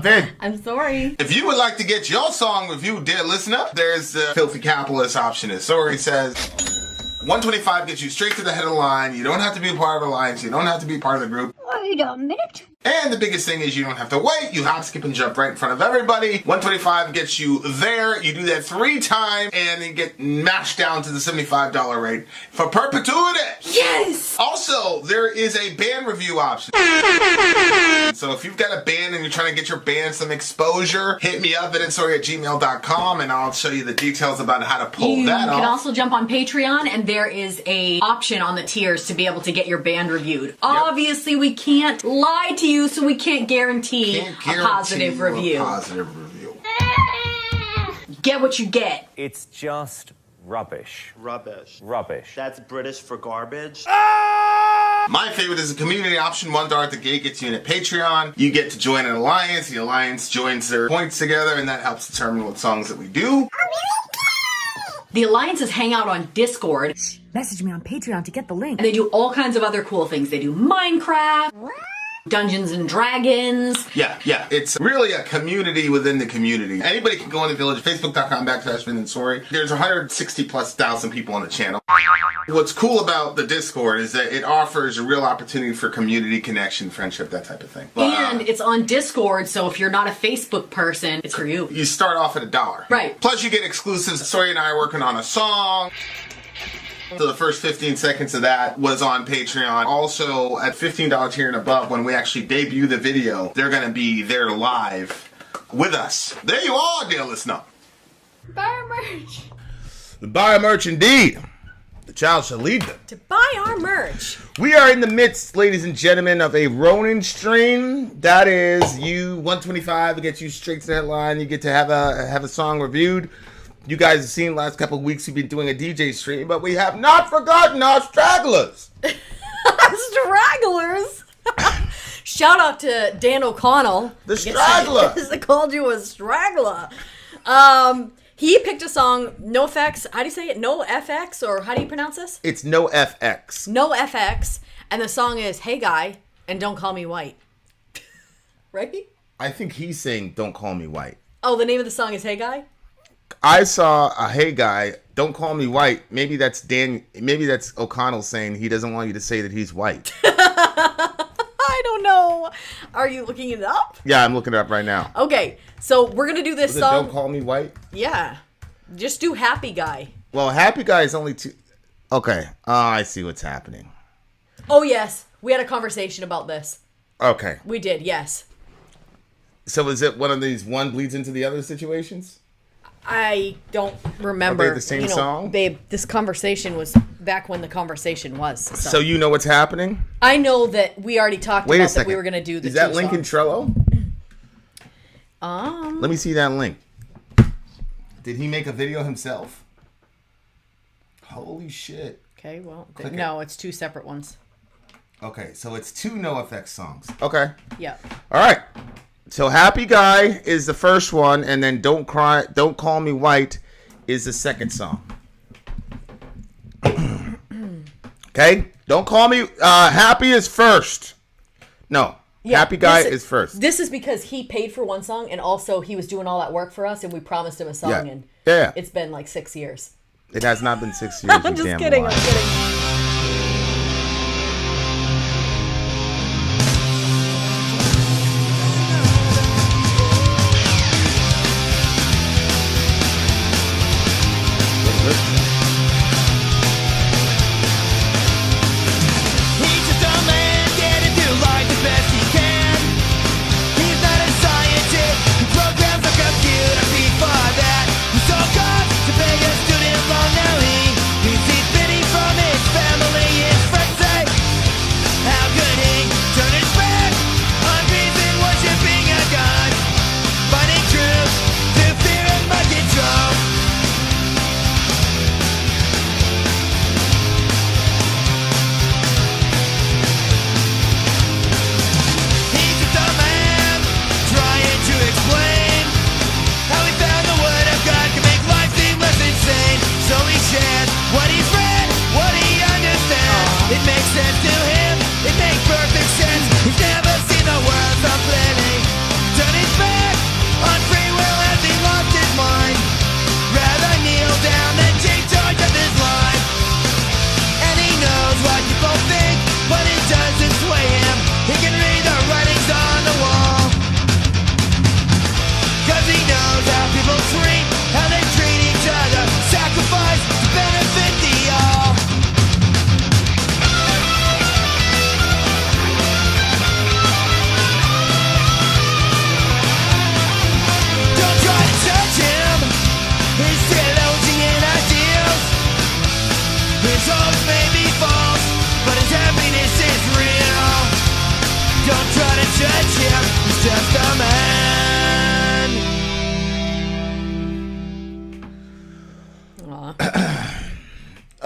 Vin. I'm Sori. If you would like to get your song reviewed, dear listener, there's the filthy capitalist option. As Sori says, 125 gets you straight to the head of the line. You don't have to be a part of the alliance. You don't have to be part of the group. Wait a minute. And the biggest thing is you don't have to wait. You hop, skip, and jump right in front of everybody. 125 gets you there. You do that 3 times, and you get mashed down to the $75 rate for perpetuity. Yes! Also, there is a band review option. So if you've got a band and you're trying to get your band some exposure, hit me up at villageXchange@gmail.com, and I'll show you the details about how to pull that off. You can also jump on Patreon, and there is a option on the tiers to be able to get your band reviewed. Obviously, we can't lie to you, so we can't guarantee a positive review. Get what you get. It's just rubbish. Rubbish. Rubbish. That's British for garbage. My favorite is the community option. $1 at the gate gets you in at Patreon. You get to join an alliance. The alliance joins their points together, and that helps determine what songs that we do. The alliances hang out on Discord. Message me on Patreon to get the link. And they do all kinds of other cool things. They do Minecraft, Dungeons and Dragons. Yeah. It's really a community within the community. Anybody can go in the village, facebook.com/Vin and Sori. There's 160,000+ people on the channel. What's cool about the Discord is that it offers a real opportunity for community connection, friendship, that type of thing. And it's on Discord, so if you're not a Facebook person, it's for you. You start off at $1. Right. Plus you get exclusives. Sori and I are working on a song. So the first 15 seconds of that was on Patreon. Also, at $15 tier and above, when we actually debut the video, they're going to be there live with us. There you are, dear listener. Buy our merch. Buy our merch indeed. The child shall lead them. To buy our merch. We are in the midst, ladies and gentlemen, of a Ronin stream. That is, 125 gets you straight to the headline. You get to have a song reviewed. You guys have seen the last couple of weeks we've been doing a DJ stream, but we have not forgotten our stragglers. Stragglers? Shout out to Dan O'Connell. The straggler. I called you a straggler. He picked a song, NOFX. How do you say it? NOFX, or how do you pronounce this? It's NOFX. NOFX, and the song is "Hey Guy" and "Don't Call Me White." Right? I think he's saying "Don't Call Me White." Oh, the name of the song is "Hey Guy." I saw a "Hey Guy, Don't Call Me White." Maybe that's O'Connell saying he doesn't want you to say that he's white. I don't know. Are you looking it up? Yeah, I'm looking it up right now. Okay, so we're gonna do this song. Don't Call Me White? Yeah. Just do Happy Guy. Well, Happy Guy is only 2. Okay. I see what's happening. Oh, yes. We had a conversation about this. Okay. We did, yes. So is it one of these one bleeds into the other situations? I don't remember. Are they the same song? Babe, this conversation was back when the conversation was. So you know what's happening? I know that we already talked about that we were going to do the Is that link in Trello? Let me see that link. Did he make a video himself? Holy shit. Okay, well, no, it's 2 separate ones. Okay, so it's 2 NOFX songs. Okay. Yeah. All right. So Happy Guy is the first one, and then Don't Call Me White is the second song. Okay? Don't Call Me Happy is first. No. Yeah, Happy Guy is first. This is because he paid for one song, and also he was doing all that work for us, and we promised him a song, and it's been like 6 years. It has not been 6 years. I'm just kidding. I'm kidding. So close to pay a student loan, now he receives pity from his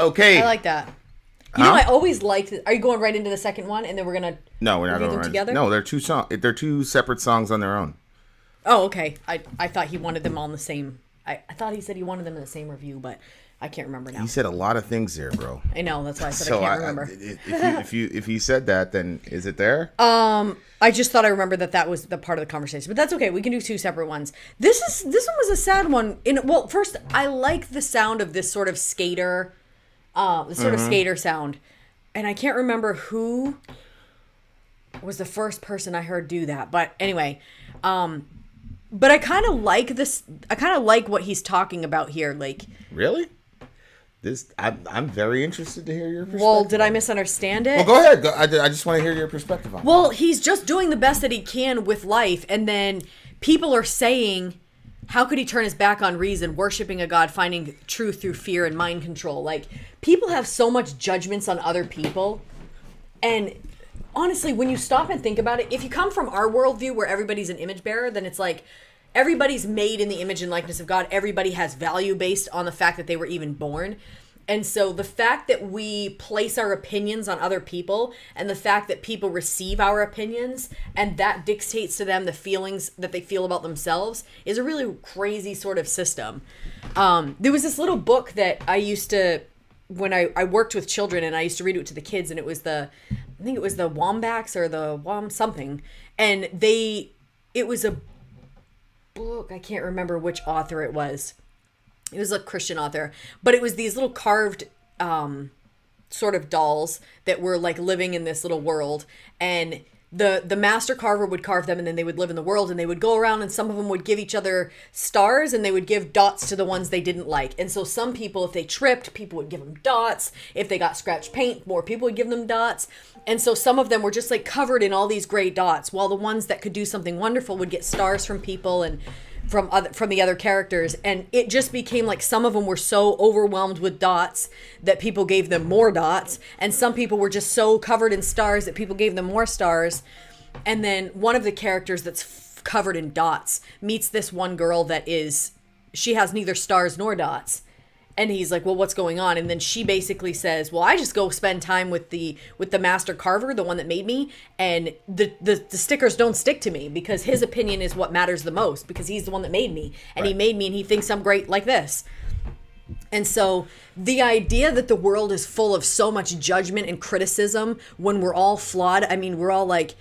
okay. I like that. You know, I always liked it. Are you going right into the second one, and then we're gonna? No, we're not review going them to together. No, they're two separate songs on their own. Oh, okay. I thought he wanted them all in the same. I thought he said he wanted them in the same review, but I can't remember now. He said a lot of things there, bro. I know, that's why I said I can't remember. If you said that, then is it there? I just thought I remembered that was the part of the conversation, but that's okay. We can do two separate ones. This one was a sad one. Well, first, I like the sound of this sort of skater, skater sound, and I can't remember who was the first person I heard do that. But anyway, but I kind of like this. I kind of like what he's talking about here. Like, really? I'm very interested to hear your perspective. Well, did I misunderstand it? Well, go ahead. I just want to hear your perspective on it. Well, he's just doing the best that he can with life, and then people are saying, how could he turn his back on reason, worshiping a God, finding truth through fear and mind control? Like, people have so much judgments on other people, and honestly, when you stop and think about it, if you come from our worldview where everybody's an image bearer, then it's like, everybody's made in the image and likeness of God. Everybody has value based on the fact that they were even born. And so the fact that we place our opinions on other people and the fact that people receive our opinions and that dictates to them the feelings that they feel about themselves is a really crazy sort of system. There was this little book that I used to, when I worked with children, and I used to read it to the kids, and it was I think it was the Wombats or the Wom something. And it was a book, I can't remember which author it was. It was a Christian author, but it was these little carved sort of dolls that were like living in this little world, and the master carver would carve them, and then they would live in the world, and they would go around, and some of them would give each other stars, and they would give dots to the ones they didn't like. And so some people, if they tripped, people would give them dots. If they got scratched paint, more people would give them dots. And so some of them were just like covered in all these gray dots, while the ones that could do something wonderful would get stars from people and from the other characters. And it just became like some of them were so overwhelmed with dots that people gave them more dots, and some people were just so covered in stars that people gave them more stars. And then one of the characters that's covered in dots meets this one girl that she has neither stars nor dots. And he's like, well, what's going on? And then she basically says, well, I just go spend time with the master carver, the one that made me, and the stickers don't stick to me because his opinion is what matters the most, because he's the one that made me, and He made me, and he thinks I'm great like this. And so the idea that the world is full of so much judgment and criticism when we're all flawed, I mean, we're all like,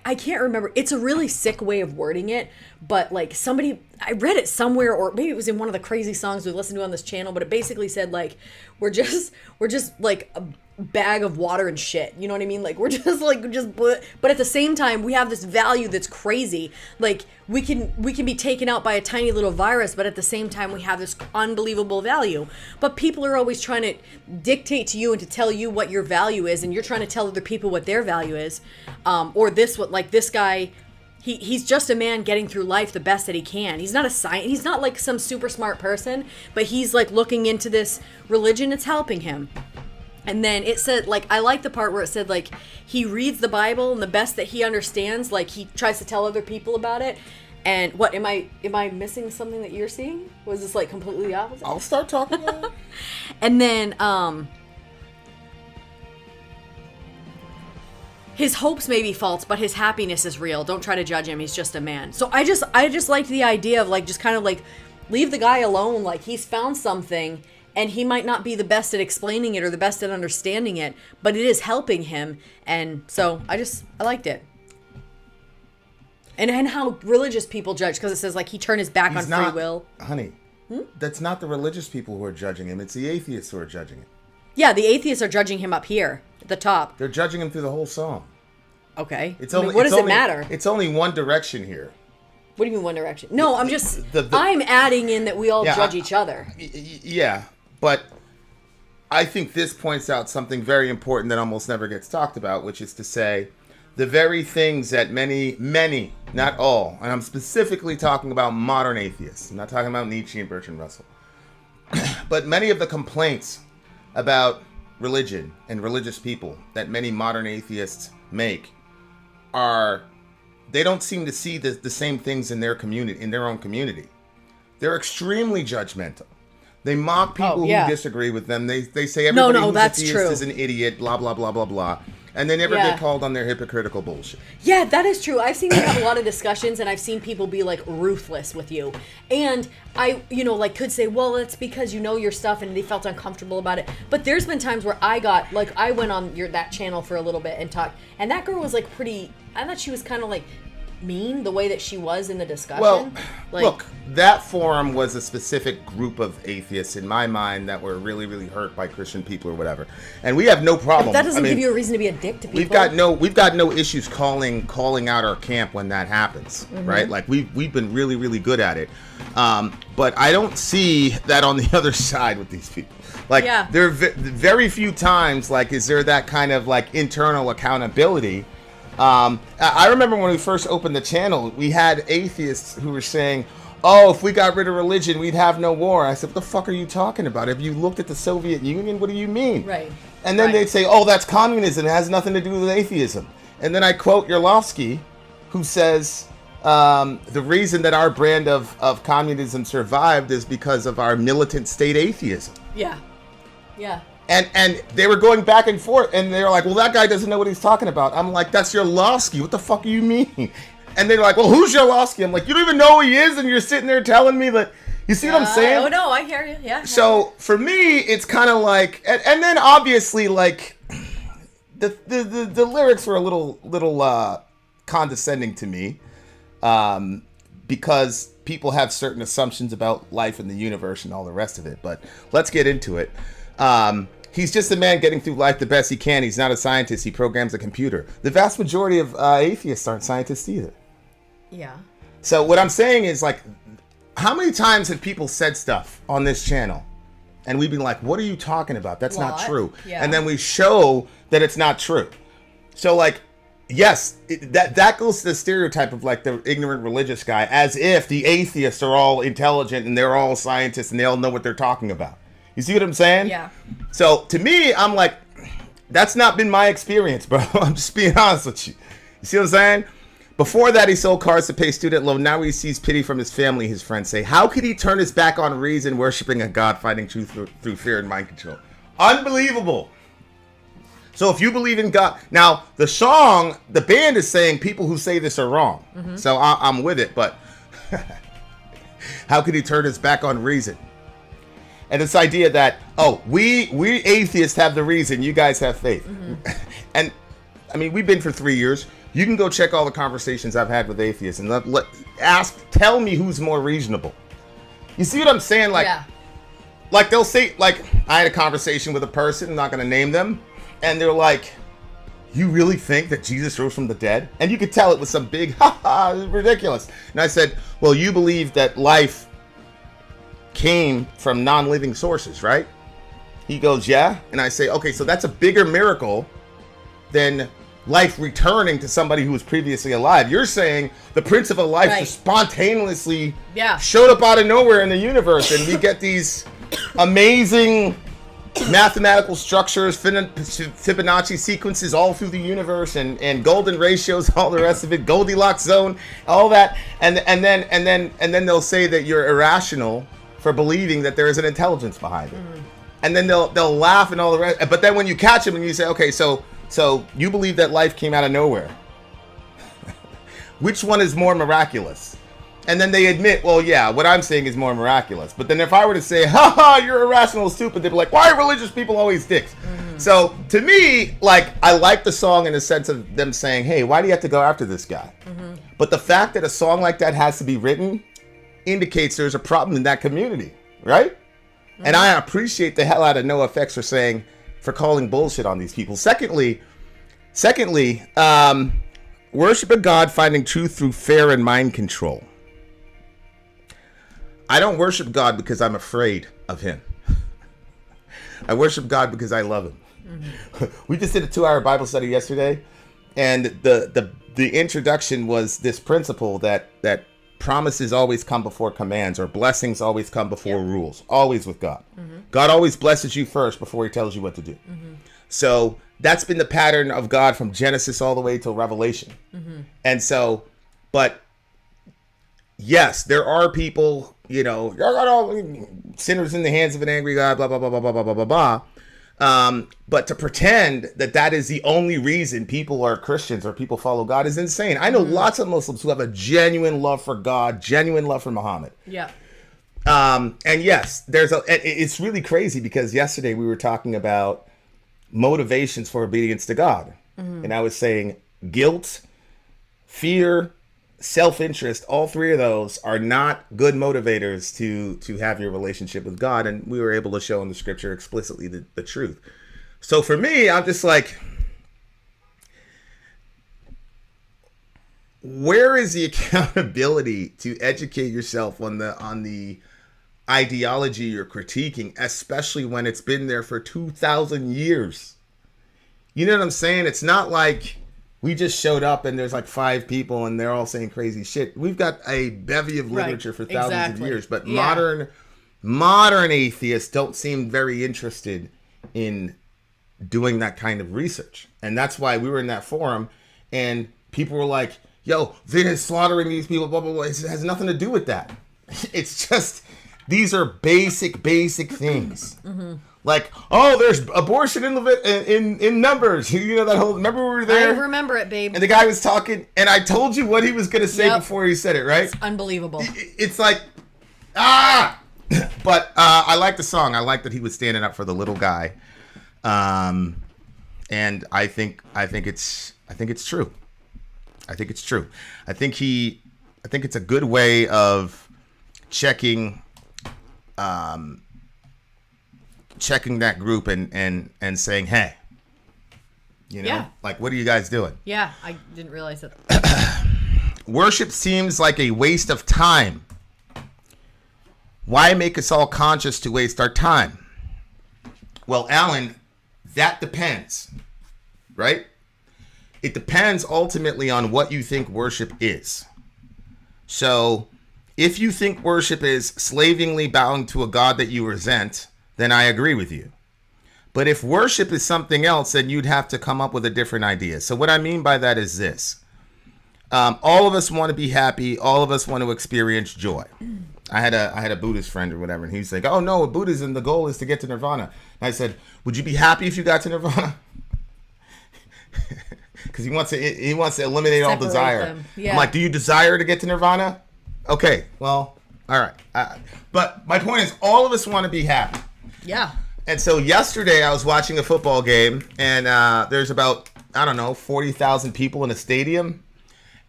I can't remember. It's a really sick way of wording it, but like I read it somewhere, or maybe it was in one of the crazy songs we listened to on this channel, but it basically said like, we're just like a bag of water and shit. You know what I mean? Like, we're just but at the same time, we have this value that's crazy. Like, we can be taken out by a tiny little virus, but at the same time, we have this unbelievable value. But people are always trying to dictate to you and to tell you what your value is, and you're trying to tell other people what their value is. Or this guy, he's just a man getting through life the best that he can. He's not he's not like some super smart person, but he's like looking into this religion. It's helping him. And then it said, like, I like the part where it said, like, he reads the Bible and the best that he understands, like, he tries to tell other people about it. And what, am I missing something that you're seeing? Was this, like, completely the opposite? I'll start talking about it. And then, his hopes may be false, but his happiness is real. Don't try to judge him. He's just a man. So I just liked the idea of, like, just kind of, like, leave the guy alone. Like, he's found something, and he might not be the best at explaining it or the best at understanding it, but it is helping him. And so I liked it. And how religious people judge, because it says, like, he turned his back on free will. Honey, that's not the religious people who are judging him. It's the atheists who are judging him. Yeah, the atheists are judging him up here at the top. They're judging him through the whole song. Okay. What does it matter? It's only one direction here. What do you mean one direction? No, I'm just... I'm adding in that we all judge each other. Yeah, but I think this points out something very important that almost never gets talked about, which is to say the very things that many, not all, and I'm specifically talking about modern atheists. I'm not talking about Nietzsche and Bertrand Russell. But many of the complaints about religion and religious people that many modern atheists make they don't seem to see the same things in their community, in their own community. They're extremely judgmental. They mock people yeah. who disagree with them. They say everybody who's that's a theist true. is an idiot, blah, blah, blah, blah, blah. And they never Yeah. get called on their hypocritical bullshit. Yeah, that is true. I've seen you have a lot of discussions, and I've seen people be like ruthless with you. And I, like, could say, well, it's because you know your stuff, and they felt uncomfortable about it. But there's been times where I went on that channel for a little bit and talked, and that girl was like pretty. I thought she was kind of like mean the way that she was in the discussion. Well, like, look, that forum was a specific group of atheists in my mind that were really, really hurt by Christian people or whatever, and we have no problem. that doesn't give you a reason to be a dick to people. We've got no issues calling out our camp when that happens, right? Like we've been really, really good at it, but I don't see that on the other side with these people. Like there are very few times like is there that kind of like internal accountability. I remember when we first opened the channel, we had atheists who were saying, oh, if we got rid of religion, we'd have no war. I said, what the fuck are you talking about? Have you looked at the Soviet Union? What do you mean? Right. And then they'd say, oh, that's communism. It has nothing to do with atheism. And then I quote Yerlovsky, who says, the reason that our brand of communism survived is because of our militant state atheism. Yeah. Yeah. And they were going back and forth, and they were like, well, that guy doesn't know what he's talking about. I'm like, that's Yerlovsky. What the fuck do you mean? And they're like, well, who's Yerlovsky? I'm like, you don't even know who he is, and you're sitting there telling me that. You see what I'm saying? Oh, no, I hear you. Yeah. So, for me, it's kind of like, and then obviously, like, the lyrics were a little condescending to me, because people have certain assumptions about life and the universe and all the rest of it. But let's get into it. He's just a man getting through life the best he can. He's not a scientist. He programs a computer. The vast majority of atheists aren't scientists either. Yeah. So what I'm saying is, like, how many times have people said stuff on this channel and we've been like, what are you talking about? That's not true. Yeah. And then we show that it's not true. So, like, yes, that goes to the stereotype of, like, the ignorant religious guy, as if the atheists are all intelligent and they're all scientists and they all know what they're talking about. You see what I'm saying? Yeah. So, to me, I'm like, that's not been my experience, bro. I'm just being honest with you. You see what I'm saying? Before that, he sold cars to pay student loan. Now he sees pity from his family, his friends say. How could he turn his back on reason, worshiping a God, finding truth through fear and mind control? Unbelievable. So if you believe in God... Now, the song, the band is saying people who say this are wrong. So I'm with it, but... how could he turn his back on reason? And this idea that, oh, we atheists have the reason, you guys have faith. And, I mean, we've been for 3 years. You can go check all the conversations I've had with atheists and tell me who's more reasonable. You see what I'm saying? Like, like they'll say, like, I had a conversation with a person, I'm not going to name them, and they're like, you really think that Jesus rose from the dead? And you could tell it was some big, ridiculous. And I said, well, you believe that life came from non-living sources, right? He goes, yeah. And I say, okay, so that's a bigger miracle than life returning to somebody who was previously alive. You're saying the Prince of Life just spontaneously showed up out of nowhere in the universe, and we get these amazing mathematical structures, Fibonacci sequences all through the universe, and golden ratios, all the rest of it, Goldilocks zone, all that, and then they'll say that you're irrational for believing that there is an intelligence behind it. And then they'll laugh and all the rest. But then when you catch them and you say, okay, so you believe that life came out of nowhere. Which one is more miraculous? And then they admit, well, yeah, what I'm saying is more miraculous. But then if I were to say, you're irrational, stupid, they'd be like, why are religious people always dicks? So to me, like, I like the song in the sense of them saying, hey, why do you have to go after this guy? But the fact that a song like that has to be written indicates there's a problem in that community, right? And I appreciate the hell out of NOFX for calling bullshit on these people. Secondly, worship a God, finding truth through fear and mind control. I don't worship God because I'm afraid of him. I worship God because I love him. We just did a 2-hour Bible study yesterday, and the introduction was this principle that promises always come before commands, or blessings always come before rules. Always with God. God always blesses you first before he tells you what to do. So that's been the pattern of God from Genesis all the way till Revelation. And so, but yes, there are people, you're all sinners in the hands of an angry God, blah, blah, blah, blah, blah, blah, blah, blah. But to pretend that is the only reason people are Christians or people follow God is insane. I know lots of Muslims who have a genuine love for God, genuine love for Muhammad. Yeah. And yes, it's really crazy because yesterday we were talking about motivations for obedience to God. And I was saying guilt, fear, self-interest, all three of those are not good motivators to have your relationship with God. And we were able to show in the scripture explicitly the truth. So for me, I'm just like, where is the accountability to educate yourself on the ideology you're critiquing, especially when it's been there for 2,000 years? You know what I'm saying? It's not like we just showed up and there's like 5 people and they're all saying crazy shit. We've got a bevy of literature for thousands of years, but modern atheists don't seem very interested in doing that kind of research. And that's why we were in that forum and people were like, yo, Vin is slaughtering these people, blah, blah, blah. It has nothing to do with that. It's just, these are basic things. Like, oh, there's abortion in Numbers. You know that whole, remember we were there? I remember it, babe. And the guy was talking, and I told you what he was going to say before he said it, right? It's unbelievable. It's like, But I like the song. I like that he was standing up for the little guy. And I think it's true. I think it's true. I think it's a good way of checking that group and saying, hey, like, what are you guys doing? Yeah, I didn't realize it. Worship seems like a waste of time. Why make us all conscious to waste our time? Well, Alan, that depends, right? It depends ultimately on what you think worship is. So if you think worship is slavingly bowing to a God that you resent, then I agree with you. But if worship is something else, then you'd have to come up with a different idea. So what I mean by that is this. All of us want to be happy. All of us want to experience joy. I had a Buddhist friend or whatever, and he's like, oh no, Buddhism, the goal is to get to nirvana. And I said, would you be happy if you got to nirvana? Because he wants to eliminate all desire. Yeah. I'm like, do you desire to get to nirvana? Okay, well, all right. But my point is, all of us want to be happy. Yeah. And so yesterday I was watching a football game, and there's about, 40,000 people in a stadium.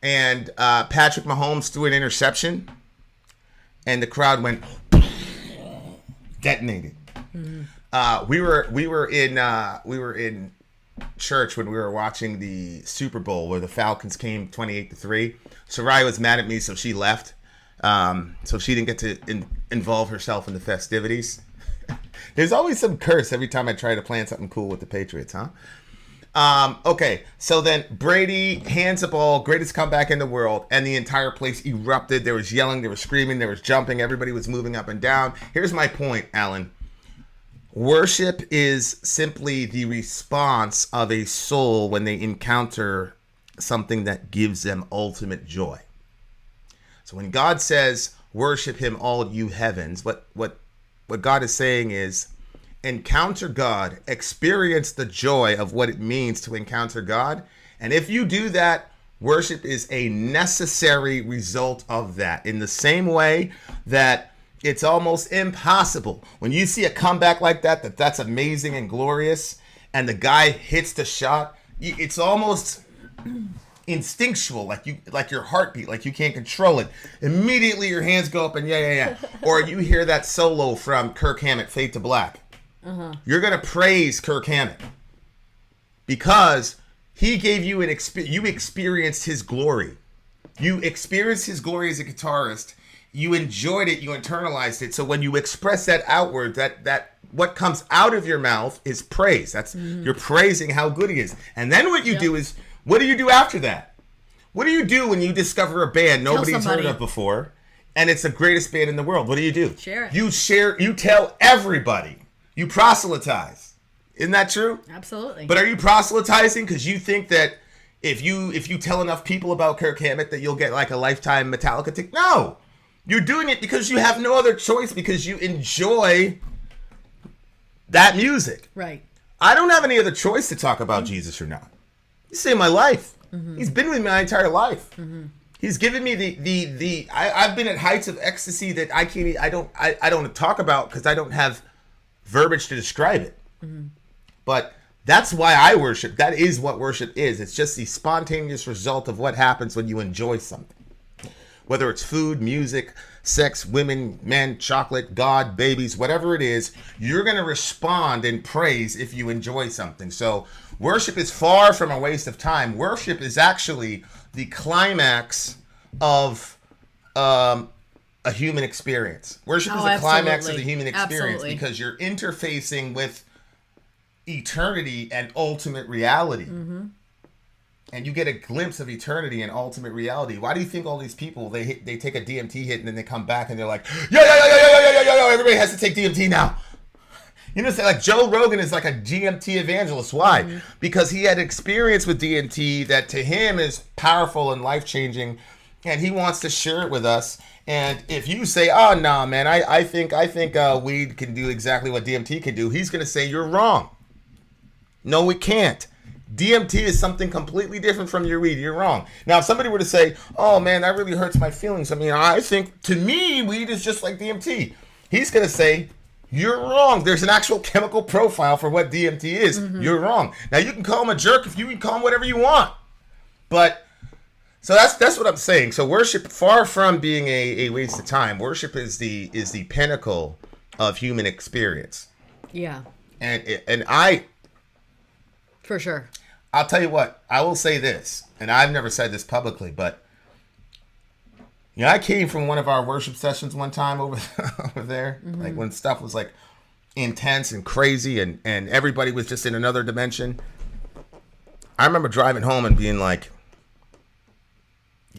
And Patrick Mahomes threw an interception, and the crowd went detonated. Mm-hmm. We were in church when we were watching the Super Bowl where the Falcons came 28-3. Soraya was mad at me, so she left. So she didn't get to involve herself in the festivities. There's always some curse every time I try to plan something cool with the Patriots, huh? Okay, so then Brady hands the ball, greatest comeback in the world, and the entire place erupted. There was yelling, there was screaming, there was jumping, everybody was moving up and down. Here's my point, Alan. Worship is simply the response of a soul when they encounter something that gives them ultimate joy. So when God says, worship him, all you heavens, what God is saying is, encounter God, experience the joy of what it means to encounter God. And if you do that, worship is a necessary result of that. In the same way that it's almost impossible when you see a comeback like that's amazing and glorious, and the guy hits the shot, it's almost instinctual, like your heartbeat, like you can't control it. Immediately your hands go up and yeah. Or you hear that solo from Kirk Hammett, Fade to Black. Uh-huh. You're gonna praise Kirk Hammett because he gave you you experienced his glory. You experienced his glory as a guitarist. You enjoyed it. You internalized it. So when you express that outward, that what comes out of your mouth is praise. That's you're praising how good he is. And then what you do is, what do you do after that? What do you do when you discover a band nobody's heard of before, and it's the greatest band in the world? What do you do? Share it. You tell everybody. You proselytize. Isn't that true? Absolutely. But are you proselytizing because you think that if you tell enough people about Kirk Hammett that you'll get like a lifetime Metallica ticket. No, you're doing it because you have no other choice, because you enjoy that music. Right. I don't have any other choice to talk about Jesus or not. He saved my life. He's been with me my entire life. He's given me the I've been at heights of ecstasy that I don't talk about because I don't have verbiage to describe it. But that's why I worship. That is what worship is. It's just the spontaneous result of what happens when you enjoy something. Whether it's food, music, sex, women, men, chocolate, God, babies, whatever it is, you're going to respond in praise if you enjoy something. So worship is far from a waste of time. Worship is actually the climax of a human experience. Worship is the climax of the human experience because you're interfacing with eternity and ultimate reality. And you get a glimpse of eternity and ultimate reality. Why do you think all these people, they take a DMT hit and then they come back and they're like, yo, everybody has to take DMT now. You know, like Joe Rogan is like a DMT evangelist. Why? Because he had experience with DMT that to him is powerful and life-changing, and he wants to share it with us. And if you say, oh, no, man, I think weed can do exactly what DMT can do, he's going to say, you're wrong. No, it can't. DMT is something completely different from your weed. You're wrong. Now, if somebody were to say, oh, man, that really hurts my feelings. I mean, I think, to me, weed is just like DMT. He's going to say, you're wrong. There's an actual chemical profile for what DMT is. You're wrong. Now, you can call him a jerk if you can call him whatever you want. But, so that's what I'm saying. So worship, far from being a waste of time, worship is the pinnacle of human experience. Yeah. And I... For sure. I'll tell you what, I will say this, and I've never said this publicly, but you know, I came from one of our worship sessions one time over there, like when stuff was like intense and crazy and everybody was just in another dimension. I remember driving home and being like,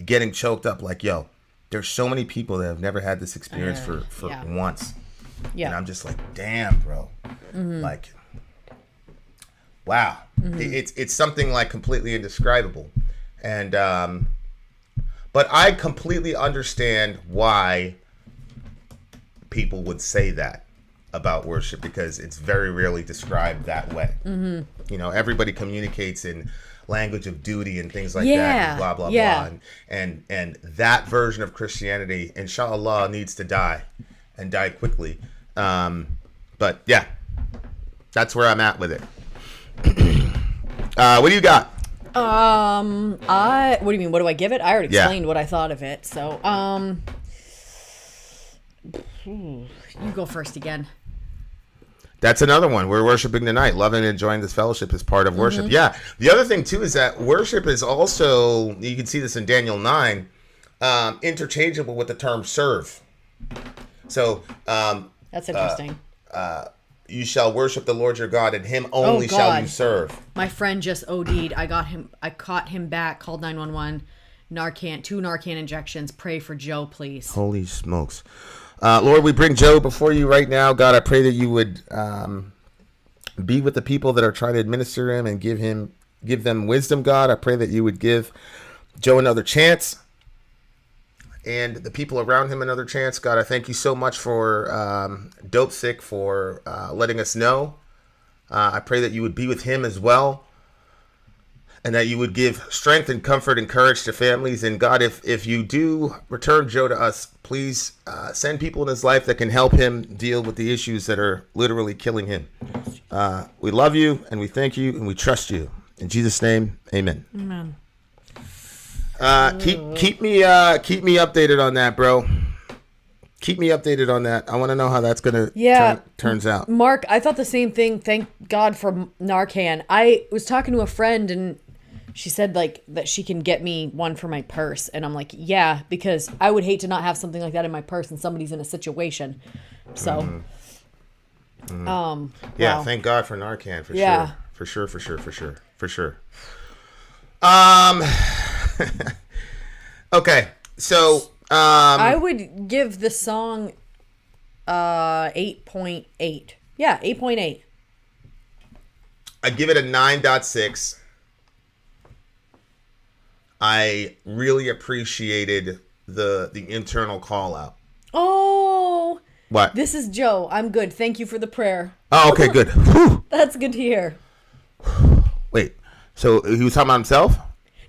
getting choked up like, yo, there's so many people that have never had this experience for once. Yeah. And I'm just like, damn, bro. Like, wow. It's something like completely indescribable. And but I completely understand why people would say that about worship, because it's very rarely described that way. You know, everybody communicates in language of duty and things like that, and blah blah blah, and that version of Christianity, inshallah, needs to die and die quickly. But yeah, that's where I'm at with it. What do you got? What do you mean? What do I give it? I already explained what I thought of it. So, you go first again. That's another one. We're worshiping tonight. Loving and enjoying this fellowship is part of worship. Yeah. The other thing too is that worship is also, you can see this in Daniel 9, interchangeable with the term serve. So, that's interesting. You shall worship the Lord your God, and him only shall you serve. My friend just OD'd. I caught him back, called 911. Narcan, 2 Narcan injections. Pray for Joe, please. Holy smokes. Lord, we bring Joe before you right now. God, I pray that you would be with the people that are trying to administer him and give them wisdom, God. I pray that you would give Joe another chance and the people around him another chance. God, I thank you so much for Dope Sick for letting us know. I pray that you would be with him as well, and that you would give strength and comfort and courage to families. And God, if you do return Joe to us, please send people in his life that can help him deal with the issues that are literally killing him. We love you, and we thank you, and we trust you. In Jesus' name, amen. Amen. Keep me updated on that, bro. Keep me updated on that. I want to know how that's gonna turns out. Mark, I thought the same thing. Thank God for Narcan. I was talking to a friend and she said like that she can get me one for my purse, and I'm like, yeah, because I would hate to not have something like that in my purse and somebody's in a situation. So, wow. Thank God for Narcan for sure. Okay, so I would give the song 8.8. Yeah, 8.8. I give it a 9.6. I really appreciated the internal call out. Oh, What? this is Joe. I'm good. Thank you for the prayer. Oh, okay, good. Whew. That's good to hear. Wait, so he was talking about himself?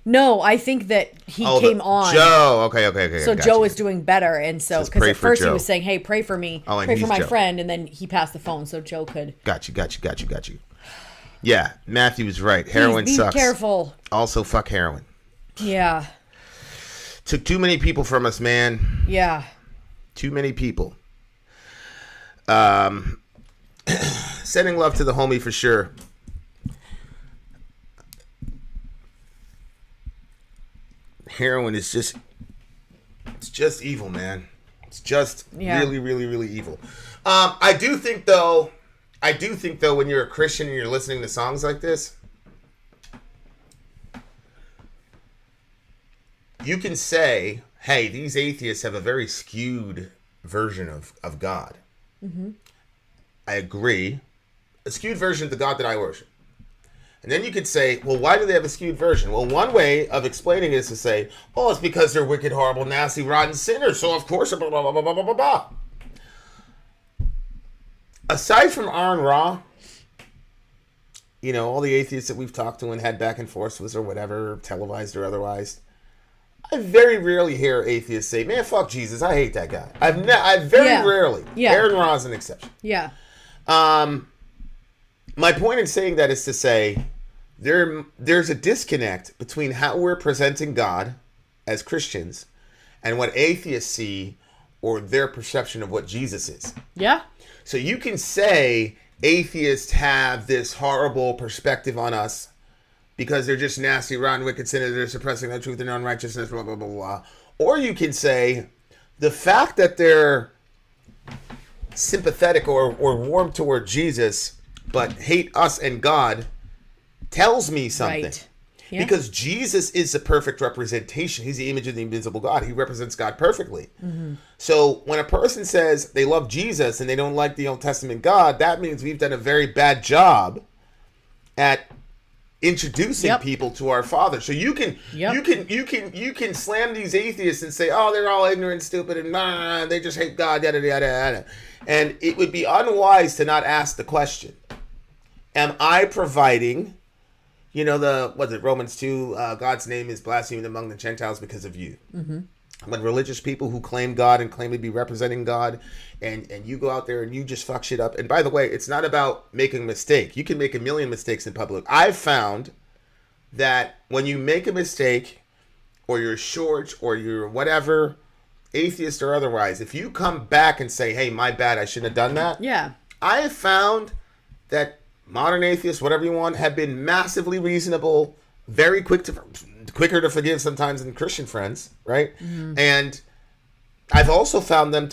No, I think that he came on. Joe. Okay. So got Joe you. is doing better, and so Says because pray at for first he Joe. was saying, "Hey, pray for me, Oh, and pray for he's my Joe. friend," and then he passed the phone so Joe could. Got you. Yeah, Matthew was right. Heroin Please be sucks. careful. Also, fuck heroin. Yeah, Took too many people from us, man. yeah. Too many people. Sending love to the homie for sure. Heroin is just, it's just evil, man. It's just really, really, really evil. I do think though, when you're a Christian and you're listening to songs like this, you can say, hey, these atheists have a very skewed version of God. Mm-hmm. I agree. A skewed version of the God that I worship. And then you could say, well, why do they have a skewed version? Well, one way of explaining it is to say, oh, it's because they're wicked, horrible, nasty, rotten sinners. So, of course, blah, blah, blah, blah, blah, blah, blah. Aside from Aaron Ra, you know, all the atheists that we've talked to and had back and forth with or whatever, televised or otherwise, I very rarely hear atheists say, man, fuck Jesus, I hate that guy. I very rarely. Yeah. Aaron Ra is an exception. Yeah. My point in saying that is to say there's a disconnect between how we're presenting God as Christians and what atheists see or their perception of what Jesus is. Yeah. So you can say atheists have this horrible perspective on us because they're just nasty, rotten, wicked sinners, they're suppressing the truth and unrighteousness, blah, blah, blah, blah. Or you can say the fact that they're sympathetic or warm toward Jesus but hate us and God tells me something. Right. Yeah. Because Jesus is the perfect representation. He's the image of the invisible God. He represents God perfectly. Mm-hmm. So when a person says they love Jesus and they don't like the Old Testament God, that means we've done a very bad job at introducing people to our Father. So you can slam these atheists and say, oh, they're all ignorant, stupid, and they just hate God, yada yada yada. And it would be unwise to not ask the question: am I providing? You know, Romans 2, God's name is blasphemed among the Gentiles because of you. Mm-hmm. When religious people who claim God and claim to be representing God, and you go out there and you just fuck shit up. And by the way, it's not about making a mistake. You can make a million mistakes in public. I've found that when you make a mistake, or you're short, or you're whatever, atheist or otherwise, if you come back and say, hey, my bad, I shouldn't have done that. Yeah. I have found that modern atheists, whatever you want, have been massively reasonable, very quicker to forgive sometimes than Christian friends, right? Mm-hmm. And I've also found them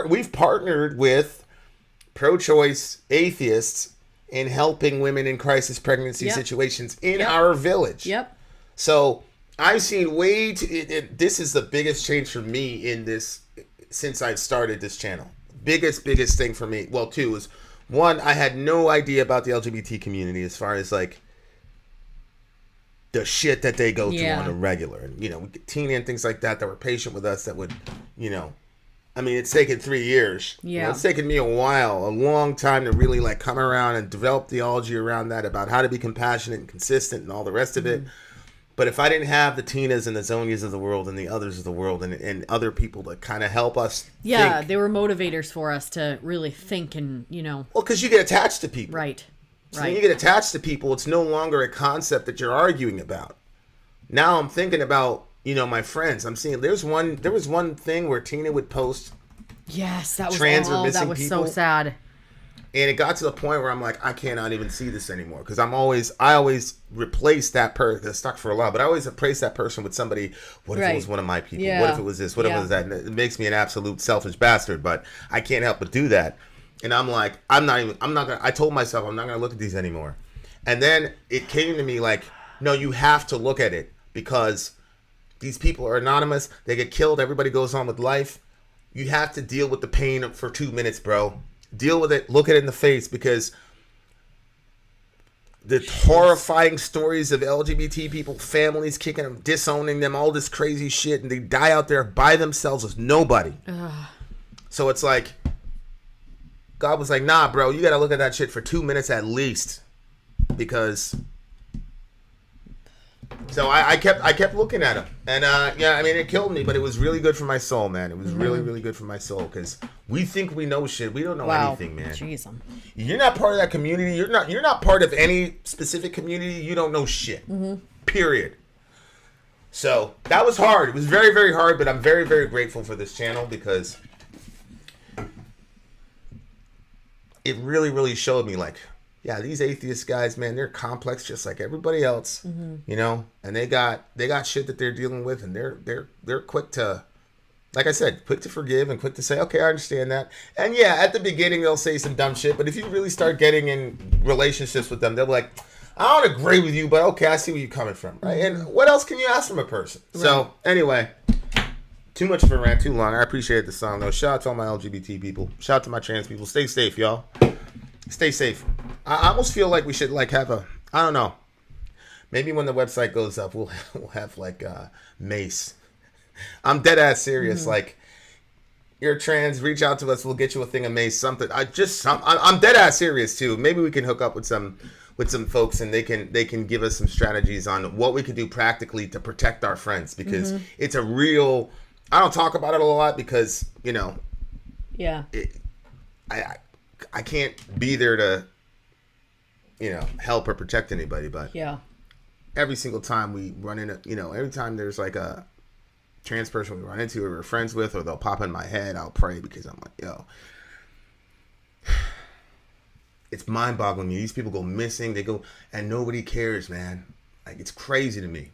we've partnered with pro-choice atheists in helping women in crisis pregnancy situations in our village. Yep. So I've seen this is the biggest change for me in this since I've started this channel. Biggest thing for me. Well, two is, one, I had no idea about the LGBT community as far as like the shit that they go through on a regular. And, you know, Tina and things like that were patient with us that would, you know, I mean, it's taken 3 years. Yeah. You know, it's taken me a long time to really like come around and develop theology around that about how to be compassionate and consistent and all the rest of it. But if I didn't have the Tinas and the Zonias of the world and the others of the world and other people to kind of help us think. They were motivators for us to really think and, you know. Well, because you get attached to people. Right. So when you get attached to people, it's no longer a concept that you're arguing about. Now I'm thinking about, you know, my friends. I'm seeing there was one thing where Tina would post. Yes, that was that was so sad. And it got to the point where I'm like, I cannot even see this anymore because I always replace that person, stuck for a lot, but I always replace that person with somebody. What if it was one of my people? Yeah. What if it was this? What if it was that? And it makes me an absolute selfish bastard, but I can't help but do that. And I'm like, I told myself I'm not going to look at these anymore. And then it came to me like, no, you have to look at it because these people are anonymous. They get killed. Everybody goes on with life. You have to deal with the pain for 2 minutes, bro. Deal with it. Look at it in the face because the horrifying stories of LGBT people, families kicking them, disowning them, all this crazy shit, and they die out there by themselves with nobody. So it's like, God was like, nah, bro, you got to look at that shit for 2 minutes at least. Because... So I kept looking at him, and yeah, I mean, it killed me, but it was really good for my soul, man. It was really, really good for my soul, because we think we know shit. We don't know anything, man. Jeez. You're not part of that community. You're not part of any specific community. You don't know shit. Period. So that was hard. It was very, very hard, but I'm very, very grateful for this channel, because it really, really showed me, like, yeah, these atheist guys, man, they're complex just like everybody else, you know, and they got shit that they're dealing with, and they're quick to, like I said, quick to forgive and quick to say, okay, I understand that. And yeah, at the beginning they'll say some dumb shit, but if you really start getting in relationships with them, they'll be like, I don't agree with you, but okay, I see where you're coming from, right? And what else can you ask from a person? Right. So anyway, too much of a rant, too long. I appreciate the song though. Shout out to all my LGBT people. Shout out to my trans people. Stay safe, y'all. Stay safe. I almost feel like we should like have a, I don't know, maybe when the website goes up, we'll have like mace. I'm dead ass serious. Like, you're trans, reach out to us. We'll get you a thing of mace, something. I'm dead ass serious too. Maybe we can hook up with some folks, and they can give us some strategies on what we could do practically to protect our friends, because it's a real. I don't talk about it a lot because, you know. Yeah. I can't be there to, you know, help or protect anybody, but yeah, every single time we run into, you know, every time there's like a trans person we run into or we're friends with, or they'll pop in my head, I'll pray, because I'm like, yo, it's mind-boggling. These people go missing, they go, and nobody cares, man. Like, it's crazy to me.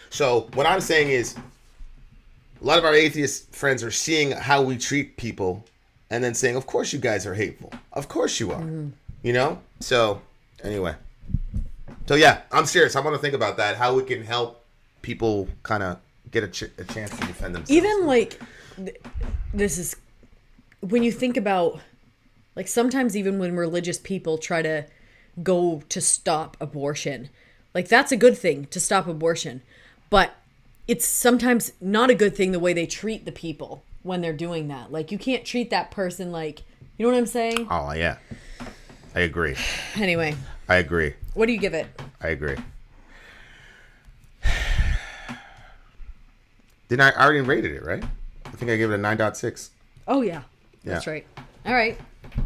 So what I'm saying is, a lot of our atheist friends are seeing how we treat people, and then saying, of course you guys are hateful. Of course you are. You know? So, anyway. So, yeah, I'm serious. I want to think about that. How we can help people kind of get a chance to defend themselves. Even, like, this is... When you think about... Like, sometimes even when religious people try to go to stop abortion, like, that's a good thing, to stop abortion. But it's sometimes not a good thing the way they treat the people when they're doing that. Like, you can't treat that person like, you know what I'm saying? Oh, yeah. I agree. Anyway. I agree. What do you give it? I agree. I already rated it, right? I think I gave it a 9.6. Oh, yeah. That's right. All right.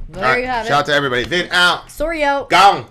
There you have it. Shout out to everybody. Vin out. Sori out. Gone.